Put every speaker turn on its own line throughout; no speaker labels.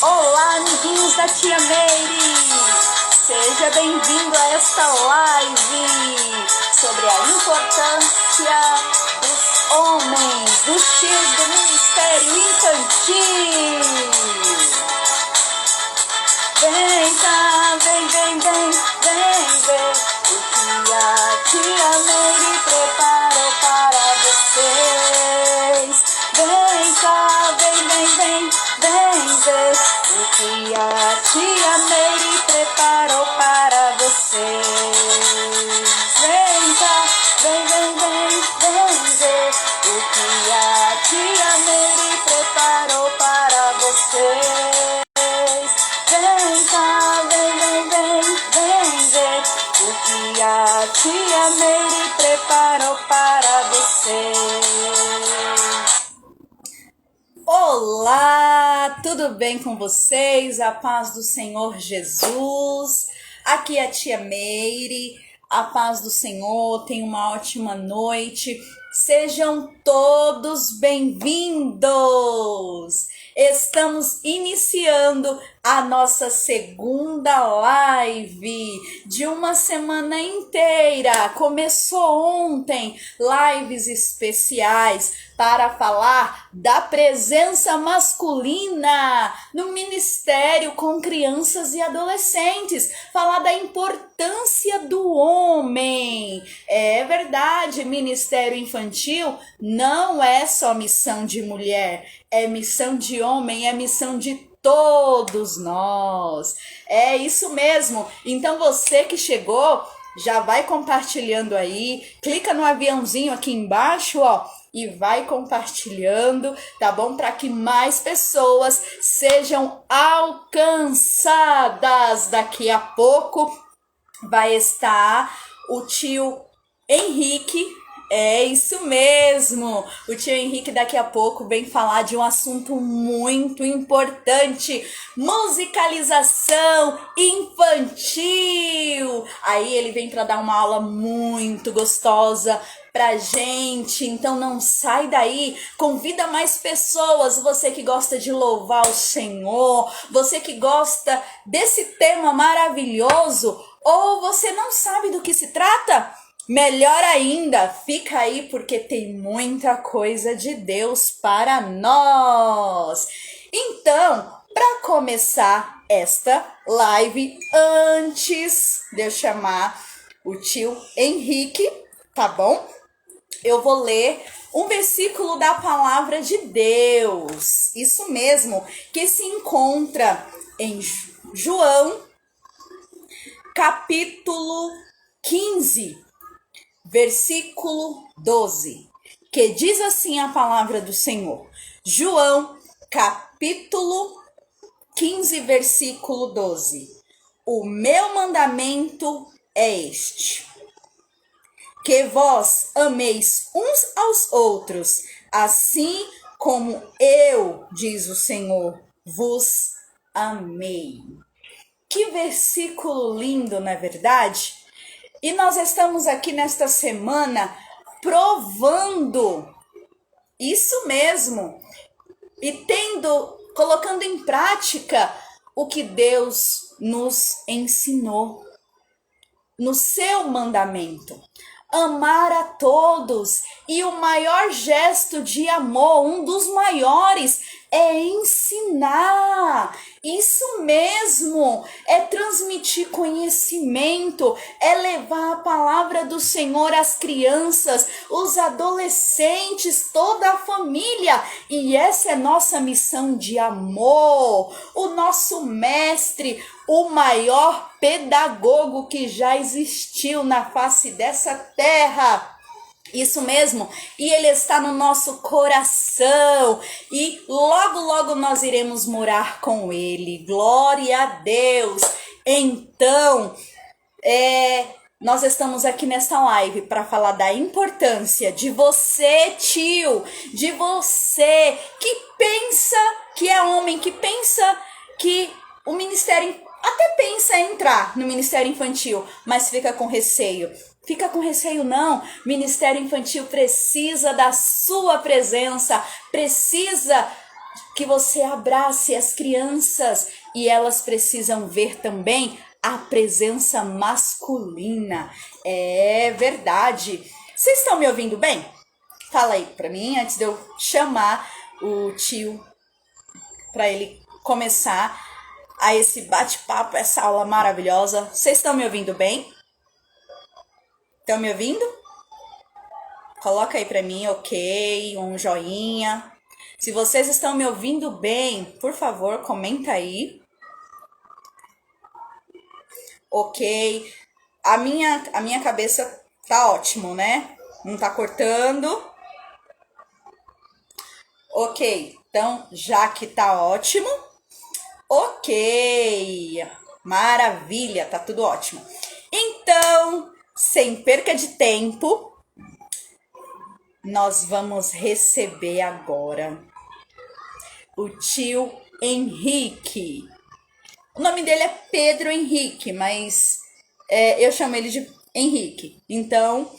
Olá, amiguinhos da Tia Meire! Seja bem-vindo a esta live sobre a importância dos homens, dos tios do Ministério Infantil. Vem cá, vem ver o que a Tia Meire preparou para vocês. Vem cá, vem ver o que a Tia Meire preparou para vocês. Vem cá, vem ver o que a Tia Meire preparou para vocês. Vem cá, vem ver o que a Tia Meire preparou para vocês. Olá, tudo bem com vocês? A paz do Senhor Jesus. Aqui é a Tia Meire. A paz do Senhor, tenha uma ótima noite. Sejam todos bem-vindos. Estamos iniciando a nossa segunda live de uma semana inteira. Começou ontem lives especiais para falar da presença masculina no ministério com crianças e adolescentes, falar da importância do homem. É verdade, ministério infantil não é só missão de mulher, é missão de homem, é missão de todos nós. É isso mesmo. Então você que chegou, já vai compartilhando aí, clica no aviãozinho aqui embaixo, ó, e vai compartilhando, tá bom? Para que mais pessoas sejam alcançadas. Daqui a pouco vai estar o tio Henrique. É isso mesmo, o tio Henrique daqui a pouco vem falar de um assunto muito importante, musicalização infantil. Aí ele vem para dar uma aula muito gostosa pra gente, então não sai daí, convida mais pessoas, você que gosta de louvar o Senhor, você que gosta desse tema maravilhoso, ou você não sabe do que se trata? Melhor ainda, fica aí porque tem muita coisa de Deus para nós. Então, para começar esta live, antes de eu chamar o tio Henrique, tá bom? Eu vou ler um versículo da palavra de Deus. Isso mesmo, que se encontra em João, capítulo 15. Versículo 12, que diz assim a palavra do Senhor. João, capítulo 15, versículo 12. O meu mandamento é este: que vós ameis uns aos outros, assim como eu, diz o Senhor, vos amei. Que versículo lindo, não é verdade? E nós estamos aqui nesta semana provando isso mesmo e colocando em prática o que Deus nos ensinou no seu mandamento. Amar a todos, e o maior gesto de amor, um dos maiores, é ensinar. Isso mesmo, é transmitir conhecimento, é levar a palavra do Senhor às crianças, os adolescentes, toda a família. E essa é nossa missão de amor. O nosso mestre, o maior pedagogo que já existiu na face dessa terra. Isso mesmo, e ele está no nosso coração, e logo nós iremos morar com ele. Glória a Deus. Então, nós estamos aqui nesta live para falar da importância de você, tio, de você que pensa que é homem, que pensa que o ministério, até pensa em entrar no ministério infantil, mas fica com receio. Fica com receio não, Ministério Infantil precisa da sua presença, precisa que você abrace as crianças e elas precisam ver também a presença masculina. É verdade. Vocês estão me ouvindo bem? Fala aí pra mim antes de eu chamar o tio para ele começar a esse bate-papo, essa aula maravilhosa. Vocês estão me ouvindo bem? Estão me ouvindo? Coloca aí pra mim, ok, um joinha. Se vocês estão me ouvindo bem, por favor, comenta aí. Ok. A minha cabeça tá ótimo, né? Não tá cortando. Ok. Então, já que tá ótimo. Ok. Maravilha, tá tudo ótimo. Então, sem perca de tempo, nós vamos receber agora o tio Henrique. O nome dele é Pedro Henrique, mas eu chamo ele de Henrique. Então,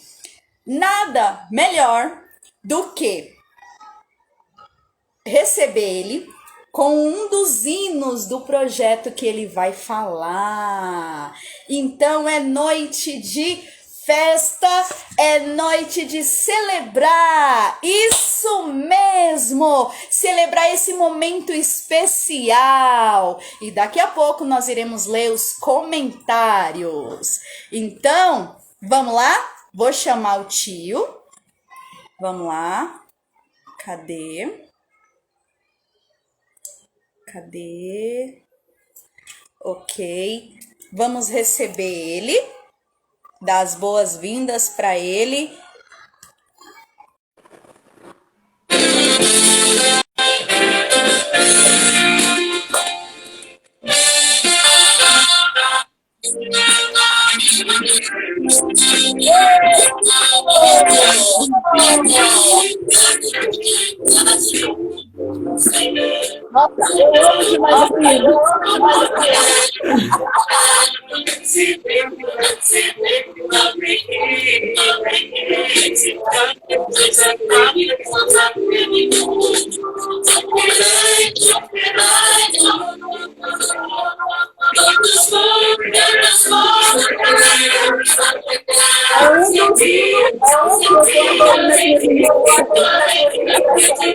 nada melhor do que receber ele com um dos hinos do projeto que ele vai falar. Então, é noite de festa, é noite de celebrar, isso mesmo, celebrar esse momento especial. E daqui a pouco nós iremos ler os comentários. Então, vamos lá? Vou chamar o tio. Vamos lá. Cadê? Ok. Vamos receber ele. Dar as boas-vindas para ele. Nossa, eu amo demais esse hino.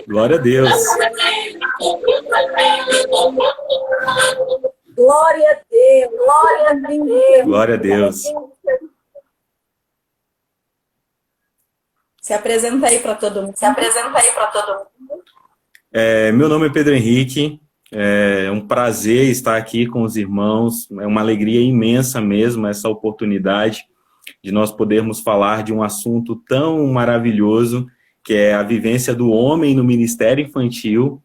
Glória a Deus.
Glória a Deus, glória a Deus.
Glória a Deus.
Se apresenta aí para todo mundo.
Meu nome é Pedro Henrique. É um prazer estar aqui com os irmãos. É uma alegria imensa mesmo essa oportunidade de nós podermos falar de um assunto tão maravilhoso, que é a vivência do homem no ministério infantil,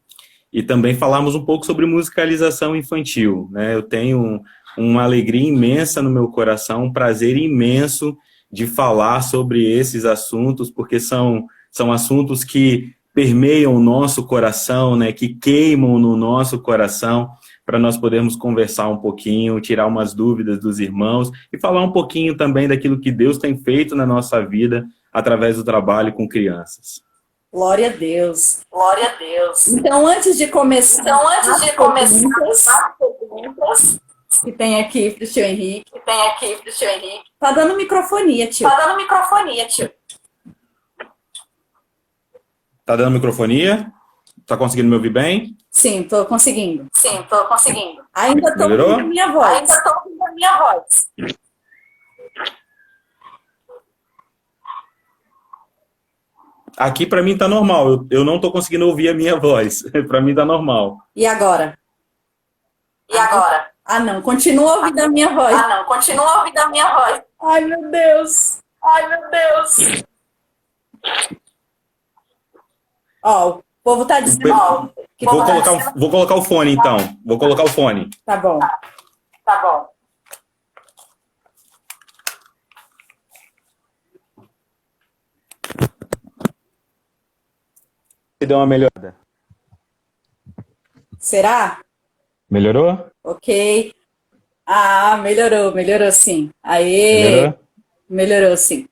e também falarmos um pouco sobre musicalização infantil, né? Eu tenho uma alegria imensa no meu coração, um prazer imenso de falar sobre esses assuntos, porque são assuntos que permeiam o nosso coração, né? Que queimam no nosso coração, para nós podermos conversar um pouquinho, tirar umas dúvidas dos irmãos e falar um pouquinho também daquilo que Deus tem feito na nossa vida através do trabalho com crianças.
Glória a Deus. Glória a Deus. Então, antes de começar as perguntas que tem aqui pro tio Henrique. Tá dando microfonia, tio.
Tá dando microfonia? Tá conseguindo me ouvir bem?
Sim, tô conseguindo. Ainda tô ouvindo a minha voz.
Aqui para mim tá normal, eu não tô conseguindo ouvir a minha voz. Para mim tá normal.
E agora? Ah, não, continua ouvindo a minha voz. Ai, meu Deus. Ó, o povo tá dizendo que
Vou colocar o fone então. Vou colocar o fone.
Tá bom.
Deu uma melhorada.
Será?
Melhorou?
Ok. Ah, melhorou sim. Aê! Melhorou sim.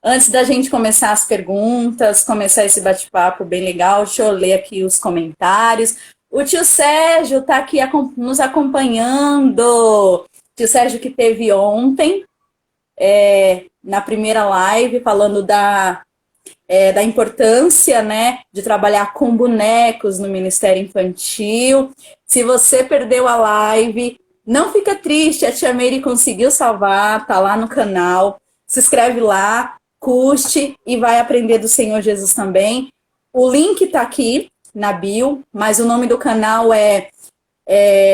Antes da gente começar as perguntas, começar esse bate-papo bem legal, deixa eu ler aqui os comentários. O tio Sérgio está aqui nos acompanhando. Tio Sérgio que teve ontem, na primeira live, falando da importância, né, de trabalhar com bonecos no Ministério Infantil. Se você perdeu a live, não fica triste, a tia Meire conseguiu salvar, tá lá no canal. Se inscreve lá, curte e vai aprender do Senhor Jesus também. O link tá aqui na bio, mas o nome do canal é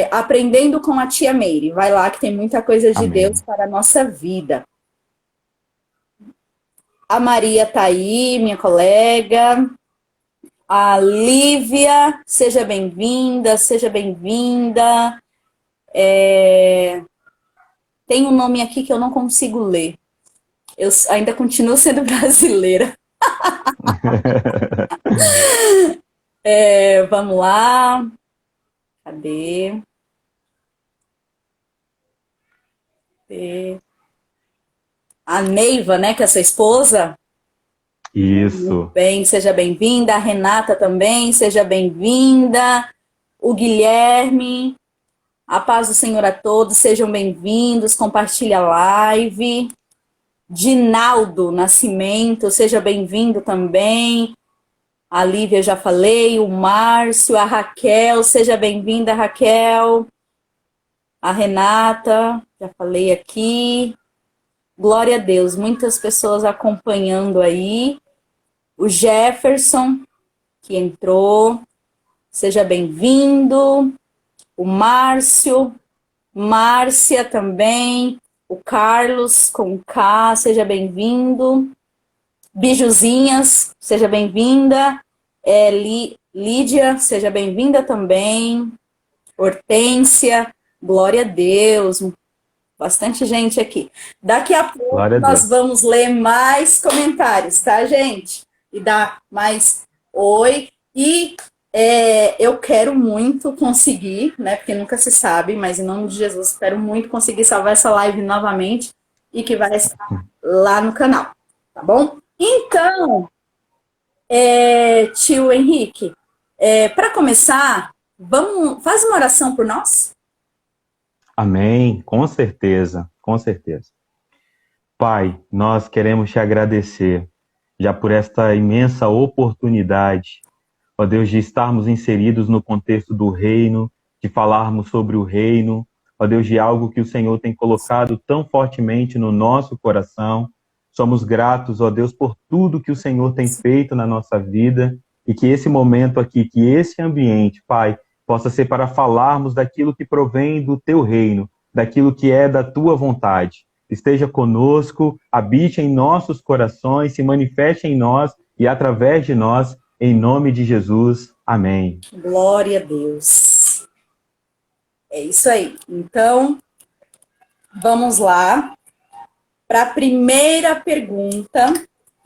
Aprendendo com a tia Meire. Vai lá que tem muita coisa de
Amém.
Deus para a nossa vida. A Maria tá aí, minha colega. A Lívia, seja bem-vinda, seja bem-vinda. Tem um nome aqui que eu não consigo ler. Eu ainda continuo sendo brasileira. Vamos lá. Cadê? A Neiva, né, que é a sua esposa?
Isso.
Muito bem, seja bem-vinda. A Renata também, seja bem-vinda. O Guilherme. A paz do Senhor a todos, sejam bem-vindos. Compartilhe a live. Dinaldo Nascimento, seja bem-vindo também. A Lívia já falei, o Márcio, a Raquel, seja bem-vinda, Raquel. A Renata, já falei aqui. Glória a Deus, muitas pessoas acompanhando aí. O Jefferson, que entrou, seja bem-vindo. O Márcio, Márcia também. O Carlos, com K, seja bem-vindo. Bijuzinhas, seja bem-vinda. Lídia, seja bem-vinda também. Hortência, glória a Deus. Bastante gente aqui. Daqui a pouco nós vamos ler mais comentários, tá, gente? E dar mais oi. E eu quero muito conseguir, né? Porque nunca se sabe, mas em nome de Jesus, espero muito conseguir salvar essa live novamente e que vai estar lá no canal, tá bom? Então, tio Henrique, para começar, faz uma oração por nós?
Amém, com certeza, com certeza. Pai, nós queremos te agradecer já por esta imensa oportunidade, ó Deus, de estarmos inseridos no contexto do reino, de falarmos sobre o reino, ó Deus, de algo que o Senhor tem colocado tão fortemente no nosso coração. Somos gratos, ó Deus, por tudo que o Senhor tem feito na nossa vida e que esse momento aqui, que esse ambiente, Pai, possa ser para falarmos daquilo que provém do Teu reino, daquilo que é da Tua vontade. Esteja conosco, habite em nossos corações, se manifeste em nós e através de nós, em nome de Jesus. Amém.
Glória a Deus. É isso aí. Então, vamos lá para a primeira pergunta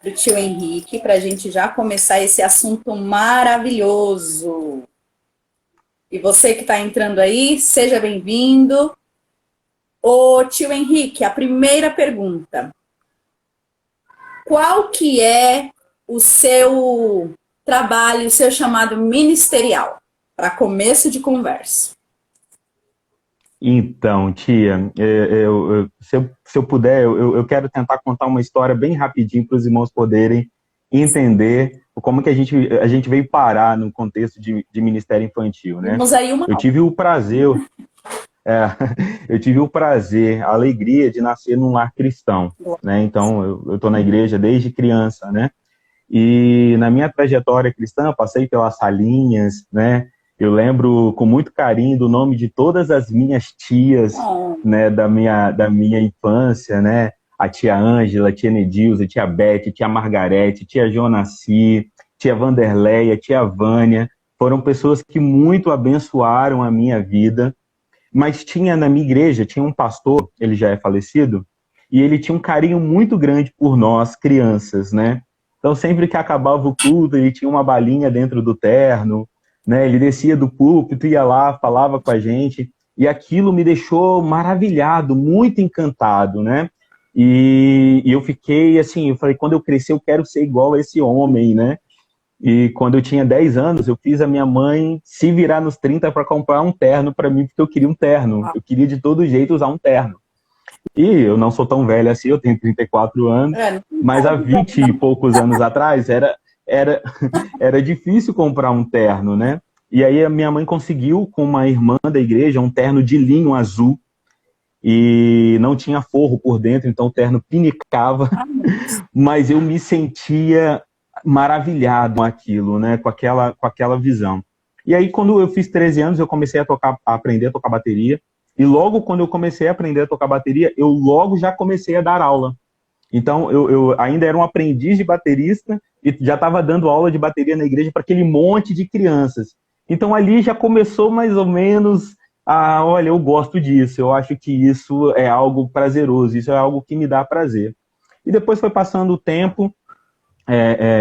do tio Henrique, para a gente já começar esse assunto maravilhoso. E você que está entrando aí, seja bem-vindo. Ô, tio Henrique, a primeira pergunta. Qual que é o seu trabalho, o seu chamado ministerial? Para começo de conversa.
Então, tia, se eu puder, eu quero tentar contar uma história bem rapidinho para os irmãos poderem entender como que a gente veio parar no contexto de ministério infantil, né?
Vamos aí
Eu tive o prazer, a alegria de nascer num lar cristão, né? Então, eu estou na igreja desde criança, né? E na minha trajetória cristã, passei pelas salinhas, né? Eu lembro com muito carinho do nome de todas as minhas tias, né, da minha infância, né? A tia Ângela, a tia Nedilza, a tia Beth, a tia Margarete, a tia Jonaci, tia Vanderleia, a tia Vânia. Foram pessoas que muito abençoaram a minha vida. Mas na minha igreja, tinha um pastor, ele já é falecido, e ele tinha um carinho muito grande por nós, crianças, né? Então, sempre que acabava o culto, ele tinha uma balinha dentro do terno, né? Ele descia do púlpito, ia lá, falava com a gente, e aquilo me deixou maravilhado, muito encantado, né? E eu fiquei assim, eu falei, quando eu crescer eu quero ser igual a esse homem, né? E quando eu tinha 10 anos, eu fiz a minha mãe se virar nos 30 para comprar um terno para mim, porque eu queria um terno. Eu queria de todo jeito usar um terno. E eu não sou tão velho assim, eu tenho 34 anos, mas há 20 e poucos anos atrás era, era difícil comprar um terno, né? E aí a minha mãe conseguiu, com uma irmã da igreja, um terno de linho azul, e não tinha forro por dentro, então o terno pinicava, mas eu me sentia maravilhado com aquilo, né? Com aquela visão. E aí, quando eu fiz 13 anos, eu comecei a aprender a tocar bateria. E logo quando eu comecei a aprender a tocar bateria, eu logo já comecei a dar aula. Então, eu ainda era um aprendiz de baterista e já estava dando aula de bateria na igreja para aquele monte de crianças. Então, ali já começou mais ou menos a, olha, eu gosto disso, eu acho que isso é algo prazeroso, isso é algo que me dá prazer. E depois foi passando o tempo,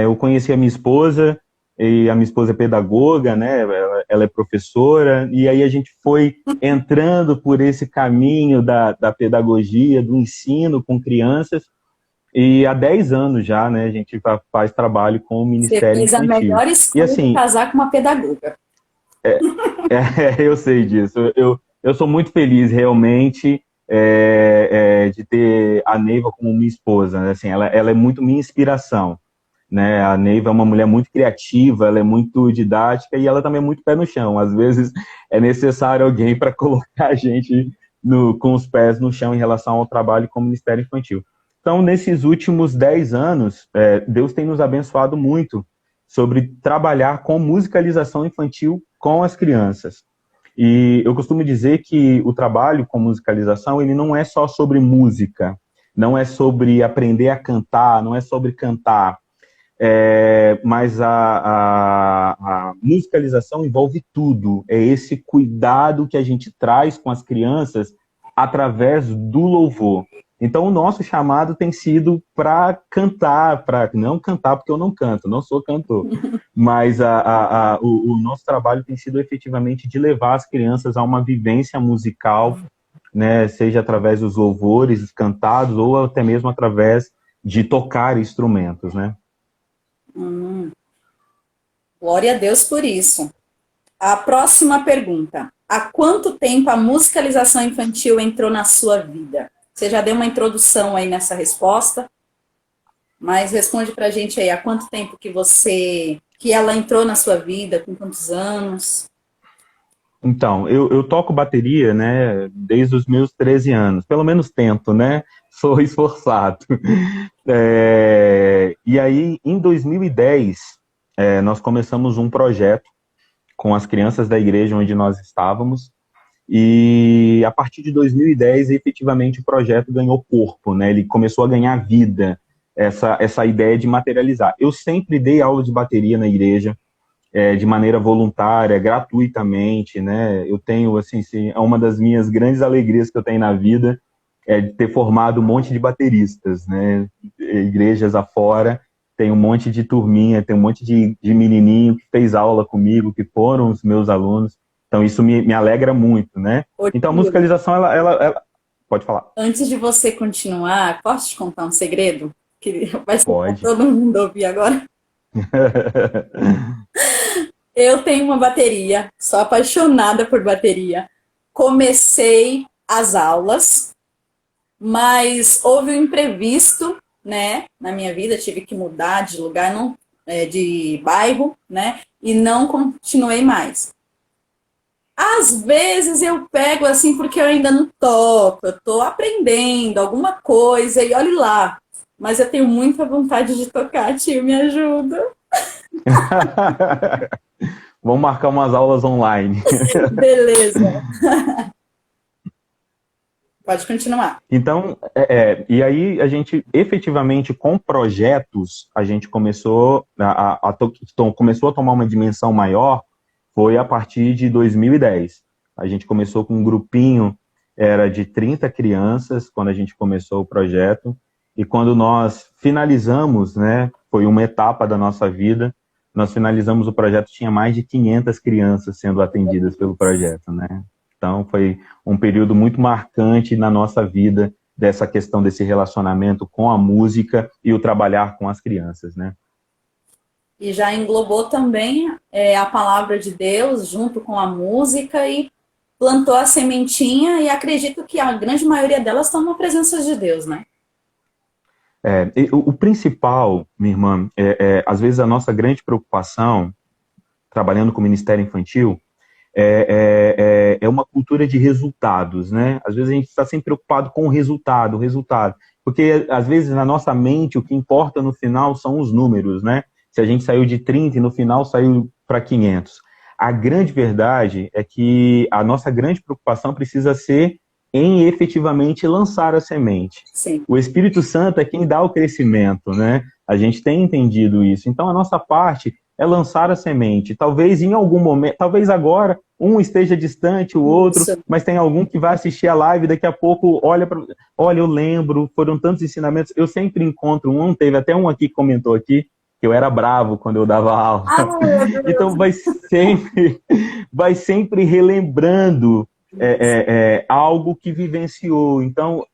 eu conheci a minha esposa, e a minha esposa é pedagoga, né? Ela é professora, e aí a gente foi entrando por esse caminho da pedagogia, do ensino com crianças, e há 10 anos já, né, a gente faz trabalho com o Ministério
Você fez a
Infantil.
melhor
E
escolha de
assim,
casar com uma pedagoga.
eu sei disso, eu sou muito feliz realmente de ter a Neiva como minha esposa, né? Assim, ela é muito minha inspiração. Né? A Neiva é uma mulher muito criativa, ela é muito didática e ela também é muito pé no chão. Às vezes é necessário alguém para colocar a gente com os pés no chão em relação ao trabalho com o Ministério Infantil. Então, nesses últimos 10 anos, Deus tem nos abençoado muito sobre trabalhar com musicalização infantil com as crianças. E eu costumo dizer que o trabalho com musicalização, ele não é só sobre música, não é sobre aprender a cantar, não é sobre cantar, mas a musicalização envolve tudo. É esse cuidado que a gente traz com as crianças através do louvor. Então, o nosso chamado tem sido para cantar, para não cantar porque eu não canto, não sou cantor, mas o nosso trabalho tem sido efetivamente de levar as crianças a uma vivência musical, né, seja através dos louvores cantados ou até mesmo através de tocar instrumentos, né?
Glória a Deus por isso. A próxima pergunta. Há quanto tempo a musicalização infantil entrou na sua vida? Você já deu uma introdução aí nessa resposta, mas responde pra gente aí, há quanto tempo que ela entrou na sua vida, com quantos anos?
Então, eu toco bateria, né, desde os meus 13 anos, pelo menos tento, né, sou esforçado. E aí, em 2010, nós começamos um projeto com as crianças da igreja onde nós estávamos, e a partir de 2010, efetivamente, o projeto ganhou corpo, né, ele começou a ganhar vida, essa ideia de materializar. Eu sempre dei aula de bateria na igreja, de maneira voluntária, gratuitamente, né? Eu tenho, assim, é uma das minhas grandes alegrias que eu tenho na vida, de ter formado um monte de bateristas, né? Igrejas afora, tem um monte de turminha, tem um monte de menininho que fez aula comigo, que foram os meus alunos. Então, isso me alegra muito, né? Então, a musicalização, ela... Pode falar.
Antes de você continuar, posso te contar um segredo? Que vai ser para
Pode.
todo mundo ouvir agora. Eu tenho uma bateria, sou apaixonada por bateria. Comecei as aulas, mas houve um imprevisto, né, na minha vida, tive que mudar de lugar, de bairro, né, e não continuei mais. Às vezes eu pego assim, porque eu ainda não toco, eu tô aprendendo alguma coisa e olhe lá. Mas eu tenho muita vontade de tocar, tio, me ajuda.
Vamos marcar umas aulas online.
Beleza. Pode continuar.
Então, e aí a gente, efetivamente, com projetos, a gente começou começou a tomar uma dimensão maior, foi a partir de 2010. A gente começou com um grupinho, era de 30 crianças, quando a gente começou o projeto, e quando nós finalizamos, né, foi uma etapa da nossa vida, nós finalizamos o projeto, tinha mais de 500 crianças sendo atendidas pelo projeto, né? Então, foi um período muito marcante na nossa vida, dessa questão desse relacionamento com a música e o trabalhar com as crianças, né?
E já englobou também a palavra de Deus junto com a música e plantou a sementinha, e acredito que a grande maioria delas estão na presença de Deus, né?
O principal, minha irmã, às vezes a nossa grande preocupação, trabalhando com o Ministério Infantil, é uma cultura de resultados, né? Às vezes a gente está sempre preocupado com o resultado, porque às vezes na nossa mente o que importa no final são os números, né? Se a gente saiu de 30 e no final saiu para 500. A grande verdade é que a nossa grande preocupação precisa ser em efetivamente lançar a semente.
Sim.
O Espírito Santo é quem dá o crescimento, né? A gente tem entendido isso. Então a nossa parte é lançar a semente. Talvez em algum momento, talvez agora, um esteja distante, o outro,
Isso.
mas tem algum que vai assistir a live, daqui a pouco olha, eu lembro, foram tantos ensinamentos, eu sempre encontro teve até um aqui que comentou aqui, que eu era bravo quando eu dava aula. Então vai sempre relembrando algo que vivenciou. Então,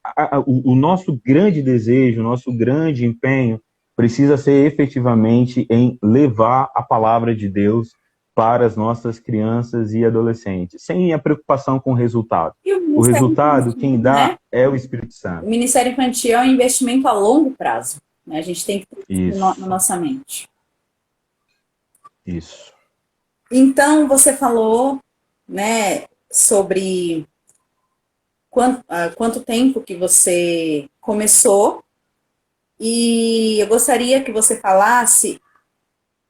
o nosso grande desejo, o nosso grande empenho precisa ser efetivamente em levar a palavra de Deus para as nossas crianças e adolescentes, sem a preocupação com o resultado. O resultado, quem dá, é o Espírito Santo.
O Ministério Infantil é um investimento a longo prazo, né? A gente tem que ter isso na nossa mente.
Isso.
Então, você falou, né, sobre quanto tempo que você começou, e eu gostaria que você falasse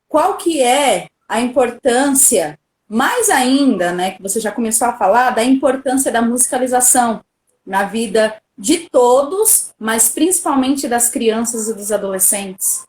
qual que é a importância, mais ainda, né, que você já começou a falar, da importância da musicalização na vida de todos, mas principalmente das crianças e dos adolescentes.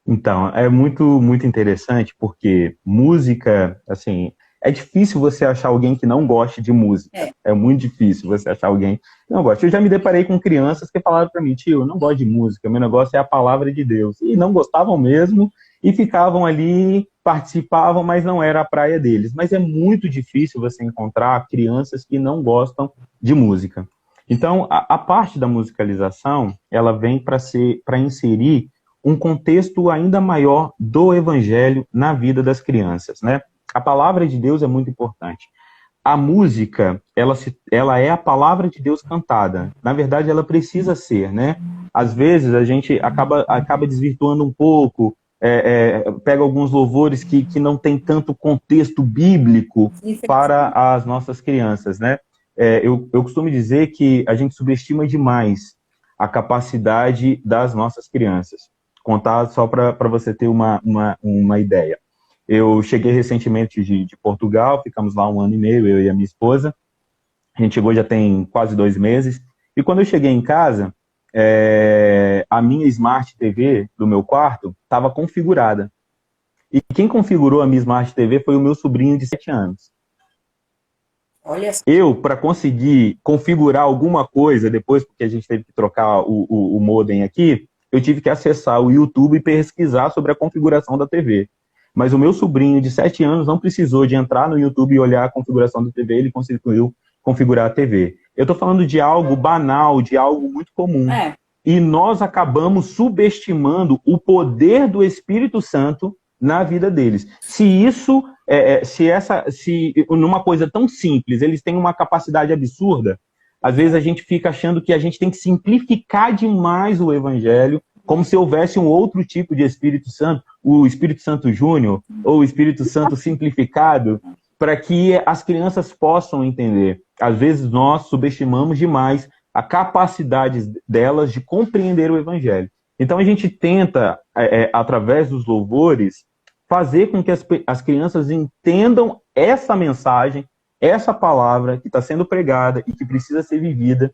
Então, é muito, muito interessante, porque música, assim, é difícil você achar alguém que não goste de música. É muito difícil você achar alguém que não goste. Eu já me deparei com crianças que falaram para mim, tio, eu não gosto de música, meu negócio é a palavra de Deus. E não gostavam mesmo, e ficavam ali, participavam, mas não era a praia deles. Mas é muito difícil você encontrar crianças que não gostam de música. Então, a parte da musicalização, ela vem para inserir um contexto ainda maior do evangelho na vida das crianças, né? A palavra de Deus é muito importante. A música, ela é a palavra de Deus cantada. Na verdade, ela precisa ser, né? Às vezes, a gente acaba desvirtuando um pouco, pega alguns louvores que não tem tanto contexto bíblico para as nossas crianças, né? Eu costumo dizer que a gente subestima demais a capacidade das nossas crianças. Contar só para você ter uma ideia. Eu cheguei recentemente de Portugal, ficamos lá 1 ano e meio, eu e a minha esposa. A gente chegou já tem quase 2 meses. E quando eu cheguei em casa, a minha Smart TV do meu quarto estava configurada. E quem configurou a minha Smart TV foi o meu sobrinho de 7 anos.
Olha.
Eu, para conseguir configurar alguma coisa, depois, porque a gente teve que trocar o modem aqui, eu tive que acessar o YouTube e pesquisar sobre a configuração da TV. Mas o meu sobrinho de 7 anos não precisou de entrar no YouTube e olhar a configuração da TV, ele conseguiu configurar a TV. Eu estou falando de algo banal, de algo muito comum. E nós acabamos subestimando o poder do Espírito Santo na vida deles. Se numa coisa tão simples, eles têm uma capacidade absurda, às vezes a gente fica achando que a gente tem que simplificar demais o Evangelho, como se houvesse um outro tipo de Espírito Santo, o Espírito Santo Júnior, ou o Espírito Santo simplificado, para que as crianças possam entender. Às vezes nós subestimamos demais a capacidade delas de compreender o Evangelho. Então a gente tenta, através dos louvores, fazer com que as crianças entendam essa mensagem, essa palavra que está sendo pregada e que precisa ser vivida,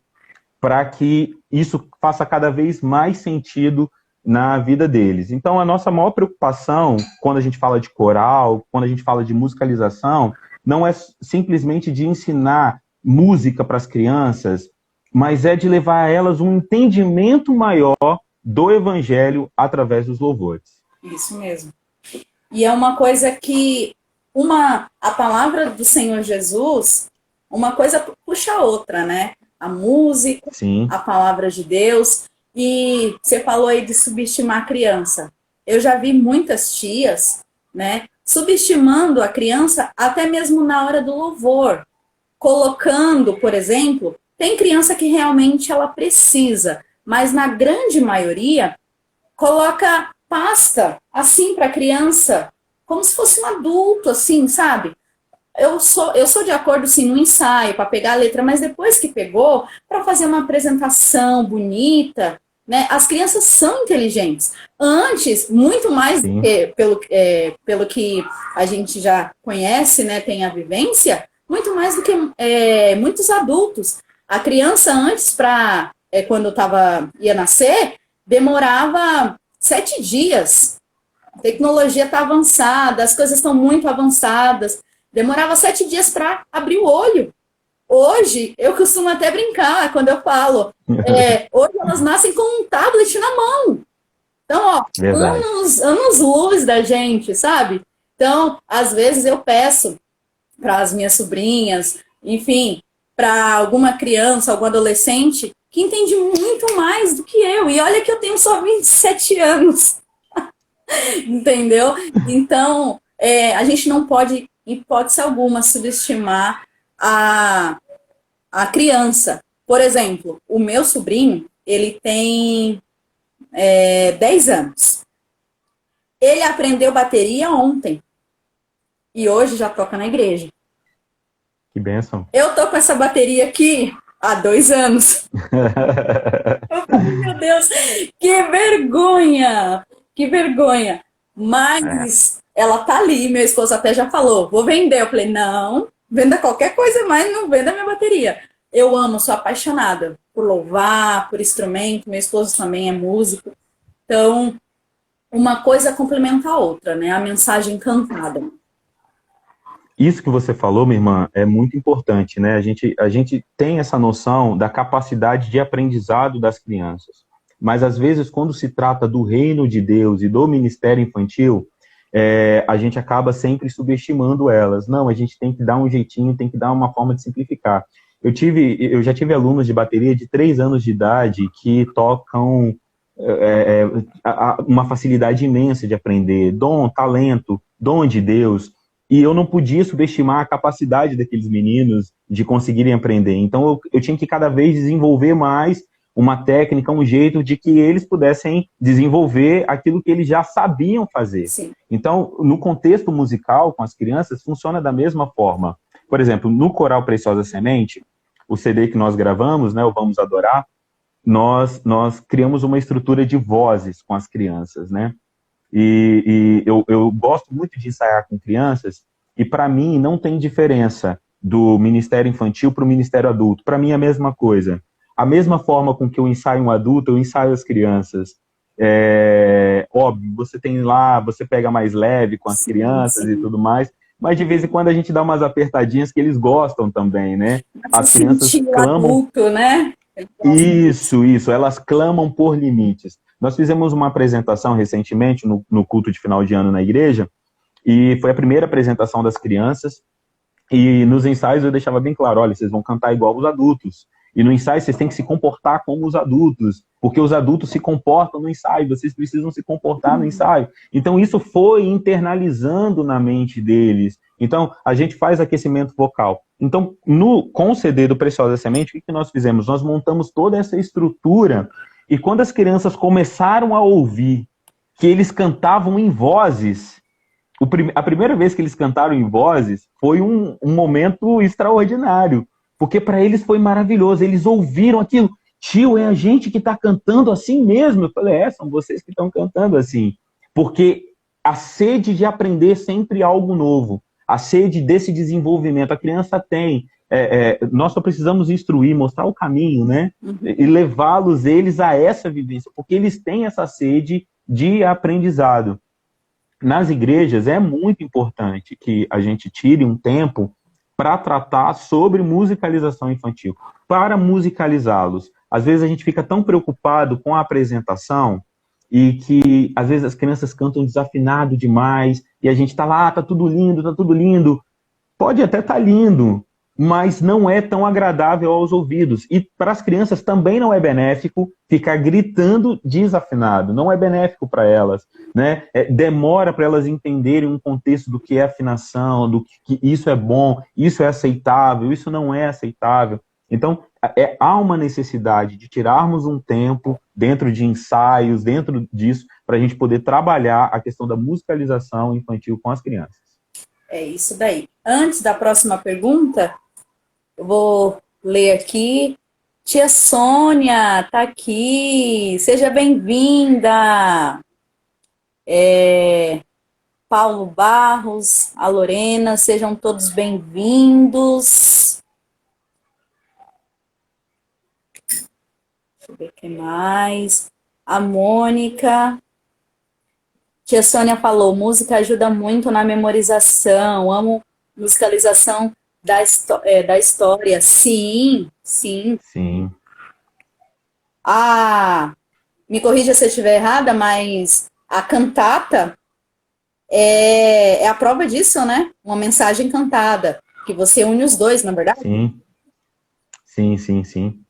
para que isso faça cada vez mais sentido na vida deles. Então, a nossa maior preocupação, quando a gente fala de coral, quando a gente fala de musicalização, não é simplesmente de ensinar música para as crianças, mas é de levar a elas um entendimento maior do Evangelho através dos louvores.
Isso mesmo. E é uma coisa que a palavra do Senhor Jesus, uma coisa puxa a outra, né? a música,
Sim.
a palavra de Deus. E você falou aí de subestimar a criança. Eu já vi muitas tias, né, subestimando a criança até mesmo na hora do louvor, colocando, por exemplo, tem criança que realmente ela precisa, mas na grande maioria coloca pasta assim para a criança, como se fosse um adulto, assim, sabe? Eu sou de acordo, sim, no ensaio, para pegar a letra, mas depois que pegou, para fazer uma apresentação bonita, né? As crianças são inteligentes. Antes, muito mais do
Sim.
que pelo que a gente já conhece, né? Tem a vivência, muito mais do que muitos adultos. A criança antes, quando ia nascer, demorava 7 dias. A tecnologia está avançada, as coisas estão muito avançadas. Demorava 7 dias para abrir o olho. Hoje, eu costumo até brincar quando eu falo. Hoje elas nascem com um tablet na mão. Então, ó,
Verdade.
anos luz da gente, sabe? Então, às vezes eu peço para as minhas sobrinhas, enfim, para alguma criança, algum adolescente que entende muito mais do que eu. E olha que eu tenho só 27 anos. Entendeu? Então, a gente não pode, em hipótese alguma, subestimar a criança. Por exemplo, o meu sobrinho, ele tem 10 anos. Ele aprendeu bateria ontem e hoje já toca na igreja.
Que bênção.
Eu tô com essa bateria aqui há 2 anos. Eu falei, meu Deus, que vergonha! Que vergonha! Mas ela tá ali, meu esposo até já falou, vou vender. Eu falei, não, venda qualquer coisa, mas não venda minha bateria. Eu amo, sou apaixonada por louvar, por instrumento, meu esposo também é músico. Então, uma coisa complementa a outra, né? A mensagem cantada.
Isso que você falou, minha irmã, é muito importante, né? A gente tem essa noção da capacidade de aprendizado das crianças. Mas, às vezes, quando se trata do reino de Deus e do ministério infantil, a gente acaba sempre subestimando elas. Não, a gente tem que dar um jeitinho, tem que dar uma forma de simplificar. Eu já tive alunos de bateria de 3 anos de idade que tocam uma facilidade imensa de aprender, dom, talento, dom de Deus. E eu não podia subestimar a capacidade daqueles meninos de conseguirem aprender. Então, eu tinha que cada vez desenvolver mais uma técnica, um jeito de que eles pudessem desenvolver aquilo que eles já sabiam fazer.
Sim.
Então, no contexto musical, com as crianças, funciona da mesma forma. Por exemplo, no Coral Preciosa Semente, o CD que nós gravamos, né, o Vamos Adorar, nós criamos uma estrutura de vozes com as crianças, né? E eu gosto muito de ensaiar com crianças, e para mim não tem diferença do ministério infantil para o ministério adulto. Para mim é a mesma coisa. A mesma forma com que eu ensaio um adulto, eu ensaio as crianças. Óbvio, você pega mais leve com as crianças e tudo mais, mas de vez em quando a gente dá umas apertadinhas que eles gostam também, né? As crianças clamam.
Adulto, né?
Isso, elas clamam por limites. Nós fizemos uma apresentação recentemente no culto de final de ano na igreja, e foi a primeira apresentação das crianças, e nos ensaios eu deixava bem claro, olha, vocês vão cantar igual os adultos, e no ensaio vocês têm que se comportar como os adultos, porque os adultos se comportam no ensaio, vocês precisam se comportar no ensaio. Então isso foi internalizando na mente deles. Então a gente faz aquecimento vocal. Então com o CD do Preciosa Semente, o que nós fizemos? Nós montamos toda essa estrutura, e quando as crianças começaram a ouvir que eles cantavam em vozes, a primeira vez que eles cantaram em vozes foi um momento extraordinário, porque para eles foi maravilhoso. Eles ouviram aquilo. Tio, é a gente que está cantando assim mesmo? Eu falei, são vocês que estão cantando assim. Porque a sede de aprender sempre algo novo, a sede desse desenvolvimento, a criança tem. Nós só precisamos instruir, mostrar o caminho, né? E levá-los eles a essa vivência, porque eles têm essa sede de aprendizado. Nas igrejas é muito importante que a gente tire um tempo para tratar sobre musicalização infantil, para musicalizá-los. Às vezes a gente fica tão preocupado com a apresentação e que às vezes as crianças cantam desafinado demais e a gente está lá, tá tudo lindo, tá tudo lindo. Pode até estar lindo,
mas não é tão agradável aos ouvidos. E para as crianças também não é benéfico ficar gritando desafinado, não é benéfico para elas, né? Demora para elas entenderem um contexto do que é afinação, do que isso é bom, isso é aceitável, isso não é aceitável. Então, há uma necessidade de tirarmos um tempo dentro de ensaios, dentro disso, para a gente poder trabalhar a questão da musicalização infantil com as crianças.
É isso daí. Antes da próxima pergunta, eu vou ler aqui. Tia Sônia, tá aqui. Seja bem-vinda. Paulo Barros, a Lorena, sejam todos bem-vindos. Deixa eu ver o que mais. A Mônica. Tia Sônia falou, música ajuda muito na memorização. Amo musicalização da história. Sim, sim.
Sim.
Me corrija se eu estiver errada, mas a cantata é a prova disso, né? Uma mensagem cantada, que você une os dois, na verdade?
Sim. Sim.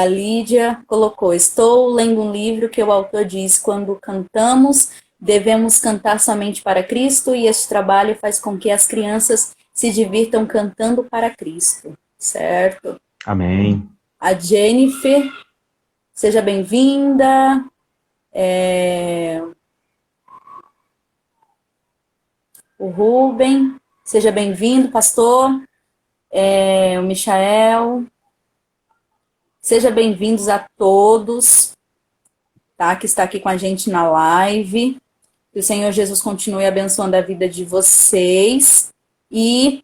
A Lídia colocou, estou lendo um livro que o autor diz, quando cantamos, devemos cantar somente para Cristo, e este trabalho faz com que as crianças se divirtam cantando para Cristo, certo?
Amém.
A Jennifer, seja bem-vinda. O Rubem, seja bem-vindo, pastor. O Michael. Seja bem-vindos a todos, tá? Que está aqui com a gente na live. Que o Senhor Jesus continue abençoando a vida de vocês. E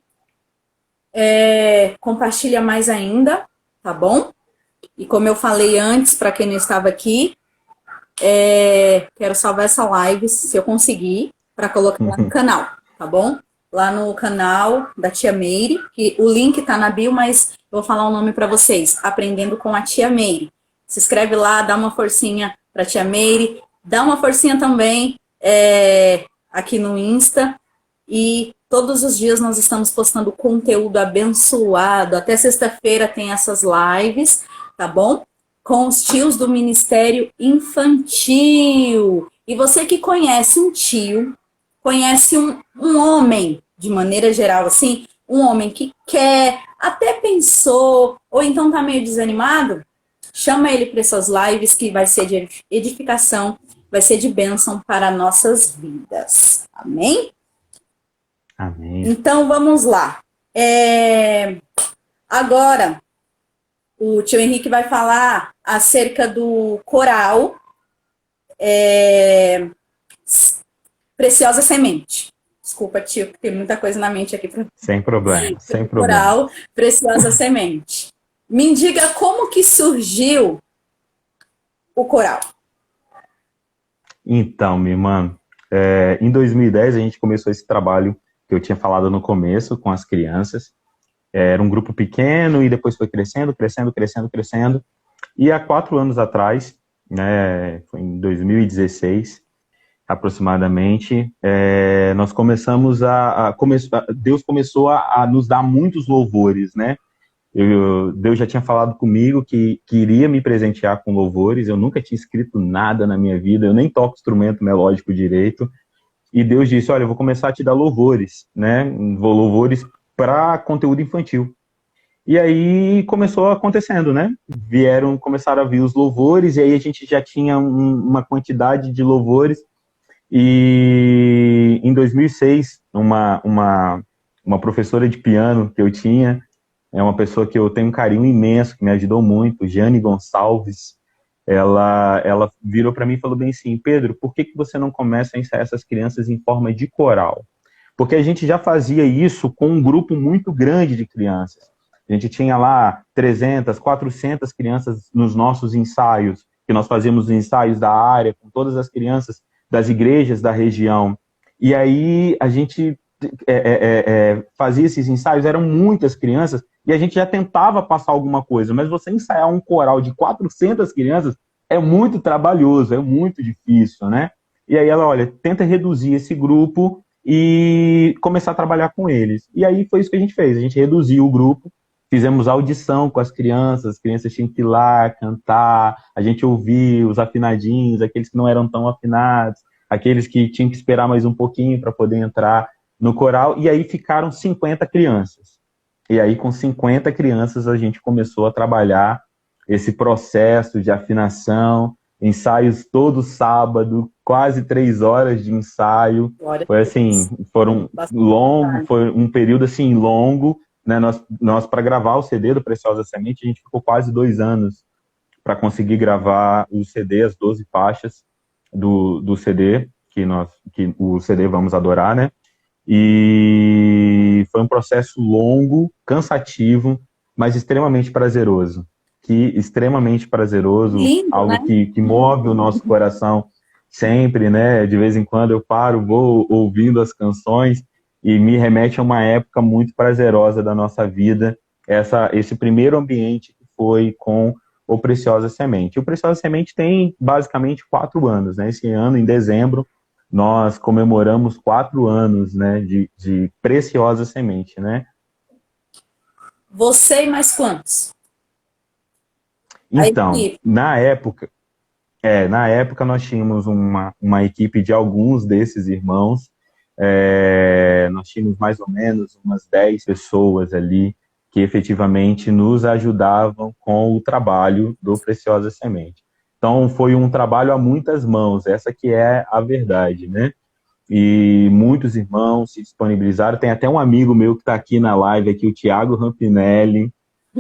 compartilha mais ainda, tá bom? E como eu falei antes, para quem não estava aqui, quero salvar essa live, se eu conseguir, para colocar lá no canal, tá bom? Lá no canal da Tia Meire, que o link tá na bio, mas eu vou falar o nome para vocês, Aprendendo com a Tia Meire. Se inscreve lá, dá uma forcinha para a Tia Meire, dá uma forcinha também aqui no Insta, e todos os dias nós estamos postando conteúdo abençoado, até sexta-feira tem essas lives, tá bom? Com os tios do Ministério Infantil. E você que conhece um tio, conhece um homem, de maneira geral, assim, um homem que quer, até pensou, ou então tá meio desanimado, chama ele para essas lives que vai ser de edificação, vai ser de bênção para nossas vidas. Amém?
Amém.
Então, vamos lá. Agora, o tio Henrique vai falar acerca do coral Preciosa Semente. Desculpa, tio, que tem muita coisa na mente aqui.
Sem problema, sem problema.
Coral Preciosa Semente. Me diga como que surgiu o coral.
Então, minha irmã, em 2010 a gente começou esse trabalho que eu tinha falado no começo com as crianças. Era um grupo pequeno e depois foi crescendo. E há 4 anos atrás, né, foi em 2016, aproximadamente, nós começamos Deus começou a nos dar muitos louvores, né? Deus já tinha falado comigo que iria me presentear com louvores. Eu nunca tinha escrito nada na minha vida, eu nem toco instrumento melódico direito. E Deus disse, olha, eu vou começar a te dar louvores, né? Louvores para conteúdo infantil. E aí começou acontecendo, né? Começaram a vir os louvores, e aí a gente já tinha uma quantidade de louvores. E em 2006, uma professora de piano que eu tinha, é uma pessoa que eu tenho um carinho imenso, que me ajudou muito, Jane Gonçalves, ela virou para mim e falou bem assim, Pedro, por que você não começa a ensaiar essas crianças em forma de coral? Porque a gente já fazia isso com um grupo muito grande de crianças. A gente tinha lá 300, 400 crianças nos nossos ensaios, que nós fazíamos os ensaios da área, com todas as crianças das igrejas da região. E aí a gente fazia esses ensaios, eram muitas crianças, e a gente já tentava passar alguma coisa, mas você ensaiar um coral de 400 crianças é muito trabalhoso, é muito difícil, né? E aí ela, olha, tenta reduzir esse grupo e começar a trabalhar com eles. E aí foi isso que a gente fez. A gente reduziu o grupo, fizemos audição com as crianças tinham que ir lá cantar, a gente ouvia os afinadinhos, aqueles que não eram tão afinados, aqueles que tinham que esperar mais um pouquinho para poder entrar no coral, e aí ficaram 50 crianças. E aí com 50 crianças a gente começou a trabalhar esse processo de afinação, ensaios todo sábado, quase 3 horas de ensaio. Foi assim, foi um período assim longo, né? Nós para gravar o CD do Preciosa Semente, a gente ficou quase 2 anos para conseguir gravar o CD, as 12 faixas do CD, que o CD Vamos Adorar, né? E foi um processo longo, cansativo, mas extremamente prazeroso. Extremamente prazeroso,
Lindo,
algo,
né?
que move o nosso coração sempre, né? De vez em quando eu paro, vou ouvindo as canções e me remete a uma época muito prazerosa da nossa vida, esse primeiro ambiente que foi com o Preciosa Semente. O Preciosa Semente tem basicamente 4 anos, né? Esse ano, em dezembro, nós comemoramos 4 anos, né, de Preciosa Semente, né?
Você e mais quantos?
Então, na época nós tínhamos uma equipe de alguns desses irmãos, nós tínhamos mais ou menos umas 10 pessoas ali que efetivamente nos ajudavam com o trabalho do Preciosa Semente. Então, foi um trabalho a muitas mãos, essa que é a verdade, né? E muitos irmãos se disponibilizaram. Tem até um amigo meu que está aqui na live, aqui, o Tiago Rampinelli.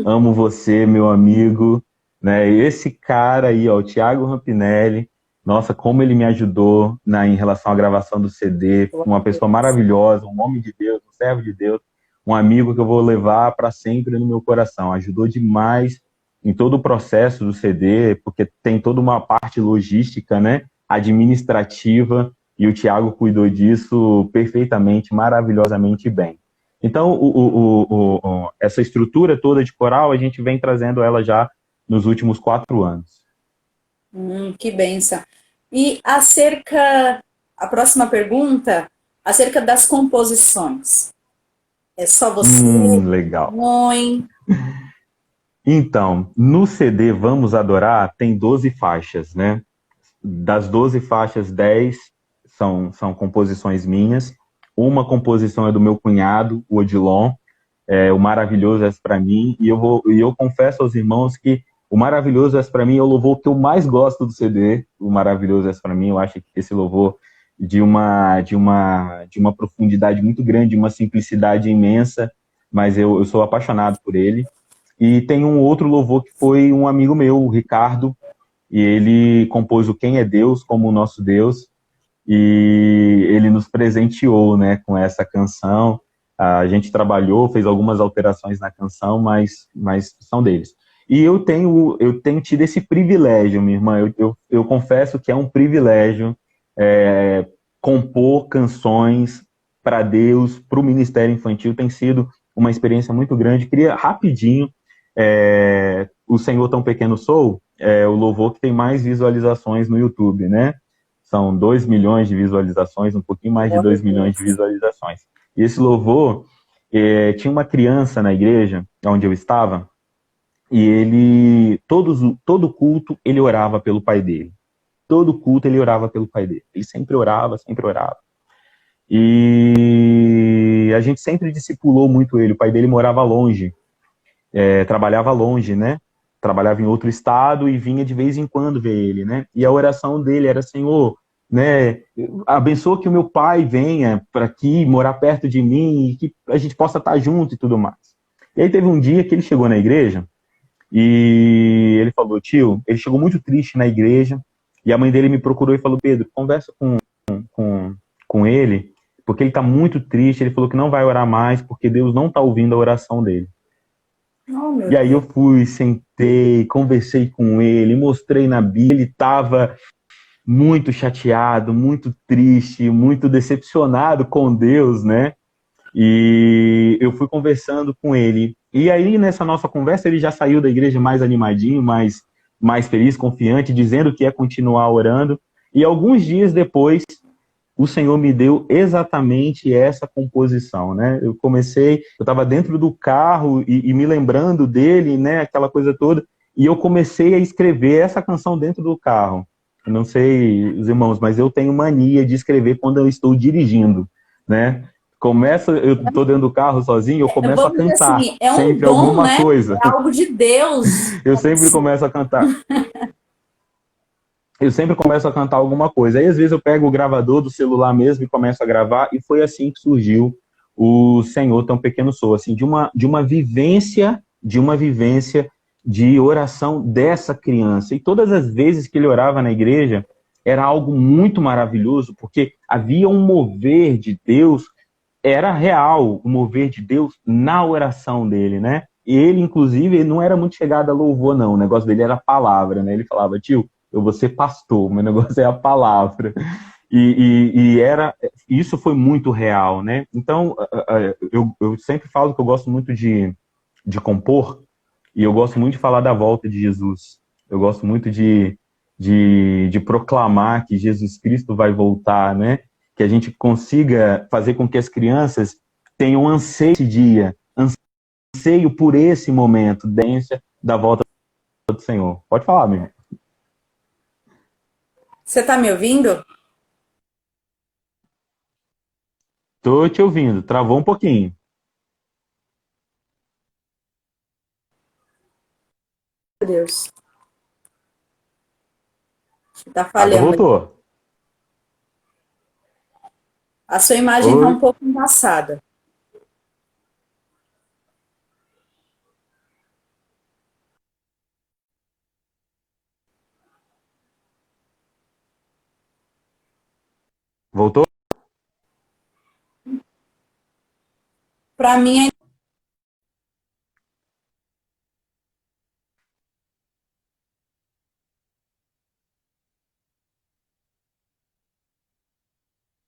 Amo você, meu amigo. Né? Esse cara aí, ó, o Tiago Rampinelli, nossa, como ele me ajudou em relação à gravação do CD. Uma pessoa maravilhosa, um homem de Deus, um servo de Deus, um amigo que eu vou levar para sempre no meu coração. Ajudou demais em todo o processo do CD, porque tem toda uma parte logística, né, administrativa, e o Tiago cuidou disso perfeitamente, maravilhosamente bem. Então, essa estrutura toda de coral, a gente vem trazendo ela já nos últimos 4 anos.
Que bênção. E a próxima pergunta, acerca das composições. É só você?
Legal.
Mãe?
Então, no CD Vamos Adorar, tem 12 faixas, né? Das 12 faixas, 10 são composições minhas. Uma composição é do meu cunhado, o Odilon, o Maravilhoso És Pra Mim, e eu confesso aos irmãos que o Maravilhoso És Pra Mim é o louvor que eu mais gosto do CD, o Maravilhoso És Pra Mim. Eu acho que esse louvor de uma profundidade muito grande, de uma simplicidade imensa, mas eu sou apaixonado por ele. E tem um outro louvor que foi um amigo meu, o Ricardo, e ele compôs o Quem é Deus como o Nosso Deus, e ele nos presenteou, né, com essa canção. A gente trabalhou, fez algumas alterações na canção, mas são deles. E eu tenho tido esse privilégio, minha irmã, eu confesso que é um privilégio compor canções para Deus, para o Ministério Infantil. Tem sido uma experiência muito grande. Queria rapidinho, O Senhor Tão Pequeno Sou, o louvor que tem mais visualizações no YouTube, né? São 2 milhões de visualizações, um pouquinho mais de 2 milhões de visualizações. E esse louvor, tinha uma criança na igreja onde eu estava, e ele, todo culto, ele orava pelo pai dele. Todo culto ele orava pelo pai dele. Ele sempre orava, sempre orava. E a gente sempre discipulou muito ele. O pai dele morava longe, trabalhava longe, né? Trabalhava em outro estado e vinha de vez em quando ver ele, né? E a oração dele era: Senhor, né, abençoa que o meu pai venha para aqui, morar perto de mim, e que a gente possa estar junto e tudo mais. E aí teve um dia que ele chegou na igreja e ele falou: tio, ele chegou muito triste na igreja, e a mãe dele me procurou e falou: Pedro, conversa com ele, porque ele está muito triste. Ele falou que não vai orar mais, porque Deus não está ouvindo a oração dele. E aí eu fui, sentei, conversei com ele, mostrei na Bíblia. Ele estava muito chateado, muito triste, muito decepcionado com Deus, né? E eu fui conversando com ele. E aí, nessa nossa conversa, ele já saiu da igreja mais animadinho, mais feliz, confiante, dizendo que ia continuar orando. E alguns dias depois, o Senhor me deu exatamente essa composição, né? Eu estava dentro do carro e me lembrando dele, né? Aquela coisa toda, e eu comecei a escrever essa canção dentro do carro. Eu não sei, os irmãos, mas eu tenho mania de escrever quando eu estou dirigindo, né? Eu estou dentro do carro sozinho, eu começo a
Vamos dizer
cantar
assim, é um
sempre
dom,
alguma
né?
coisa.
É algo de Deus.
Eu sempre começo a cantar. Eu sempre começo a cantar alguma coisa. Aí, às vezes, eu pego o gravador do celular mesmo e começo a gravar, e foi assim que surgiu o Senhor Tão Pequeno Sou, assim, de uma vivência de oração dessa criança. E todas as vezes que ele orava na igreja, era algo muito maravilhoso, porque havia um mover de Deus, era real, o mover de Deus na oração dele, né? E ele, inclusive, ele não era muito chegado a louvor, não. O negócio dele era a palavra, né? Ele falava, tio, eu vou ser pastor, meu negócio é a palavra. Isso foi muito real, né? Então, eu sempre falo que eu gosto muito de compor, e eu gosto muito de falar da volta de Jesus. Eu gosto muito de proclamar que Jesus Cristo vai voltar, né? Que a gente consiga fazer com que as crianças tenham anseio esse dia, anseio por esse momento, da volta do Senhor. Pode falar, meu irmão.
Você está me ouvindo?
Tô te ouvindo, travou um pouquinho.
Meu Deus, está
Agora
falhando.
voltou.
A sua imagem está
Oi,
um pouco embaçada.
voltou?
Para mim,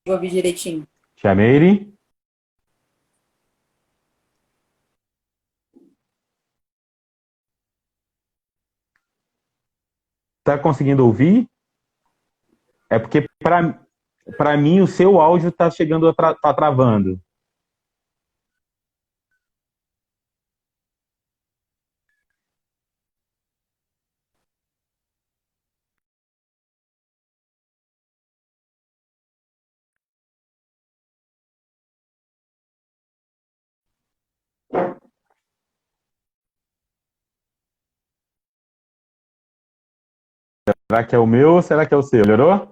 eu ouvi direitinho.
Tia Meire, tá conseguindo ouvir? É porque para mim o seu áudio tá chegando tá travando. Será que é o meu ou será que é o seu? Melhorou?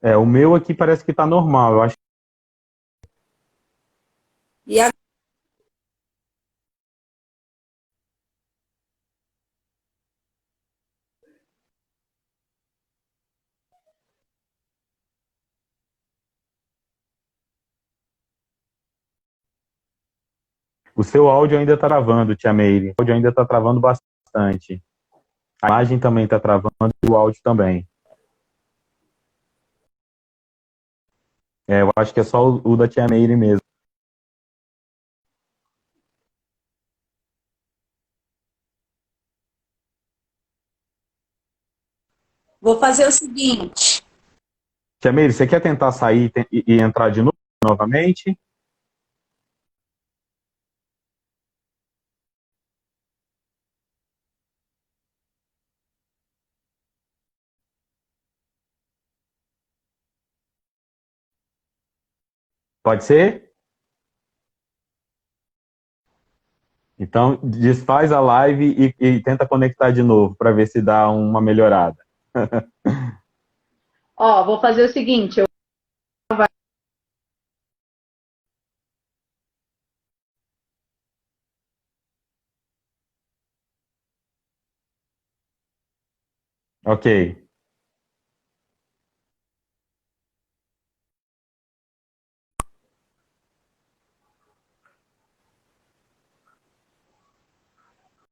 É, o meu aqui parece que tá normal. Eu acho
E a...
que o seu áudio ainda tá travando, Tia Meire. O áudio ainda tá travando bastante. A imagem também tá travando e o áudio também. É, eu acho que é só o da Tia Meire mesmo.
Vou fazer o seguinte.
Tia Meire, você quer tentar sair e entrar de novo, novamente? Pode ser? Então, desfaz a live e tenta conectar de novo para ver se dá uma melhorada.
Ó, vou fazer o seguinte.
Ok.